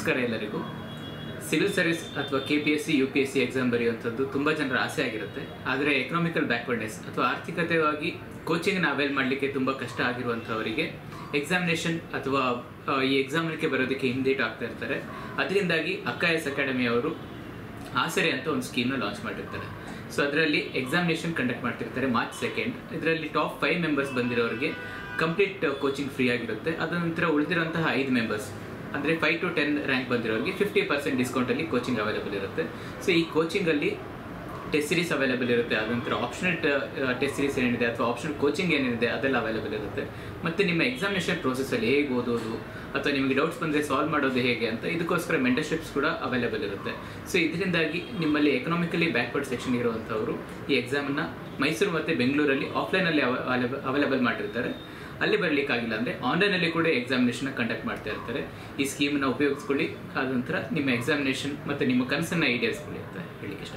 ನಮಸ್ಕಾರ ಎಲ್ಲರಿಗೂ. Civil service ಅಥವಾ KPSC UPSC ಎಕ್ಸಾಮ್ ಬರೆಯುವಂಥದ್ದು ತುಂಬ ಜನರ ಆಸೆ ಆಗಿರುತ್ತೆ. ಆದರೆ ಎಕನಾಮಿಕಲ್ ಬ್ಯಾಕ್ವರ್ಡ್ನೆಸ್ ಅಥವಾ ಆರ್ಥಿಕತೆಯಾಗಿ ಕೋಚಿಂಗ್ನ ಅವೈಲ್ ಮಾಡಲಿಕ್ಕೆ ತುಂಬ ಕಷ್ಟ ಆಗಿರುವಂಥವರಿಗೆ ಎಕ್ಸಾಮಿನೇಷನ್ ಅಥವಾ ಈ ಎಕ್ಸಾಮ್ಗೆ ಬರೋದಕ್ಕೆ ಹಿಂದೇಟು ಆಗ್ತಾ ಇರ್ತಾರೆ. ಅದರಿಂದಾಗಿ ಅಕ್ಕಾಯಸ್ ಅಕಾಡೆಮಿ ಅವರು ಆಸರೆ ಅಂತ ಒಂದು ಸ್ಕೀಮ್ನ ಲಾಂಚ್ ಮಾಡಿರ್ತಾರೆ. ಸೊ ಅದರಲ್ಲಿ ಎಕ್ಸಾಮಿನೇಷನ್ ಕಂಡಕ್ಟ್ ಮಾಡ್ತಿರ್ತಾರೆ March 2. ಇದರಲ್ಲಿ ಟಾಪ್ 5 ಮೆಂಬರ್ಸ್ ಬಂದಿರೋರಿಗೆ ಕಂಪ್ಲೀಟ್ ಕೋಚಿಂಗ್ ಫ್ರೀ ಆಗಿರುತ್ತೆ. ಅದರ ನಂತರ ಉಳಿದಿರುವಂತಹ 5 ಮೆಂಬರ್ಸ್ ಅಂದರೆ 5 to 10 ರ್ಯಾಂಕ್ ಬಂದಿರೋರಿಗೆ 50% ಡಿಸ್ಕೌಂಟಲ್ಲಿ ಕೋಚಿಂಗ್ ಅವೈಲೇಬಲ್ ಇರುತ್ತೆ. ಸೊ ಈ ಕೋಚಿಂಗಲ್ಲಿ ಟೆಸ್ಟ್ ಸೀರೀಸ್ ಅವೈಲೇಬಲ್ ಇರುತ್ತೆ. ಅದ ನಂತರ ಆಪ್ಷನಲ್ ಟೆಸ್ಟ್ ಸೀರೀಸ್ ಏನಿದೆ ಅಥವಾ ಆಪ್ಷನಲ್ ಕೋಚಿಂಗ್ ಏನಿದೆ ಅದೆಲ್ಲ ಅವೈಲೇಬಲ್ ಇರುತ್ತೆ. ಮತ್ತು ನಿಮ್ಮ ಎಕ್ಸಾಮಿನೇಷನ್ ಪ್ರೋಸೆಸ್ಸಲ್ಲಿ ಹೇಗೆ ಓದೋದು ಅಥವಾ ನಿಮಗೆ ಡೌಟ್ಸ್ ಬಂದರೆ ಸಾಲ್ವ್ ಮಾಡೋದು ಹೇಗೆ ಅಂತ ಇದಕ್ಕೋಸ್ಕರ ಮೆಂಟರ್ಶಿಪ್ಸ್ ಕೂಡ ಅವೈಲೇಬಲ್ ಇರುತ್ತೆ. ಸೊ ಇದರಿಂದಾಗಿ ನಿಮ್ಮಲ್ಲಿ ಎಕನಾಮಿಕಲಿ ಬ್ಯಾಕ್ವರ್ಡ್ ಸೆಕ್ಷನ್ ಇರುವಂಥವರು ಈ ಎಕ್ಸಾಮನ್ನು ಮೈಸೂರು ಮತ್ತು ಬೆಂಗಳೂರಲ್ಲಿ ಆಫ್ಲೈನಲ್ಲಿ ಅವೈಲೇಬಲ್ ಮಾಡಿರ್ತಾರೆ. ಅಲ್ಲಿ ಬರಲಿಕ್ಕಾಗಿಲ್ಲ ಅಂದರೆ ಆನ್ಲೈನಲ್ಲಿ ಕೂಡ ಎಕ್ಸಾಮಿನೇಷನ್ನ ಕಂಡಕ್ಟ್ ಮಾಡ್ತಾ ಇರ್ತಾರೆ. ಈ ಸ್ಕೀಮನ್ನು ಉಪಯೋಗಿಸ್ಕೊಳ್ಳಿ. ಆದ ನಂತರ ನಿಮ್ಮ ಎಕ್ಸಾಮಿನೇಷನ್ ಮತ್ತು ನಿಮ್ಮ ಕನಸನ್ನು ಈಡೇರಿಸ್ಕೊಳ್ಳಿ ಅಂತ ಹೇಳಲಿಕ್ಕೆ ಇಷ್ಟ.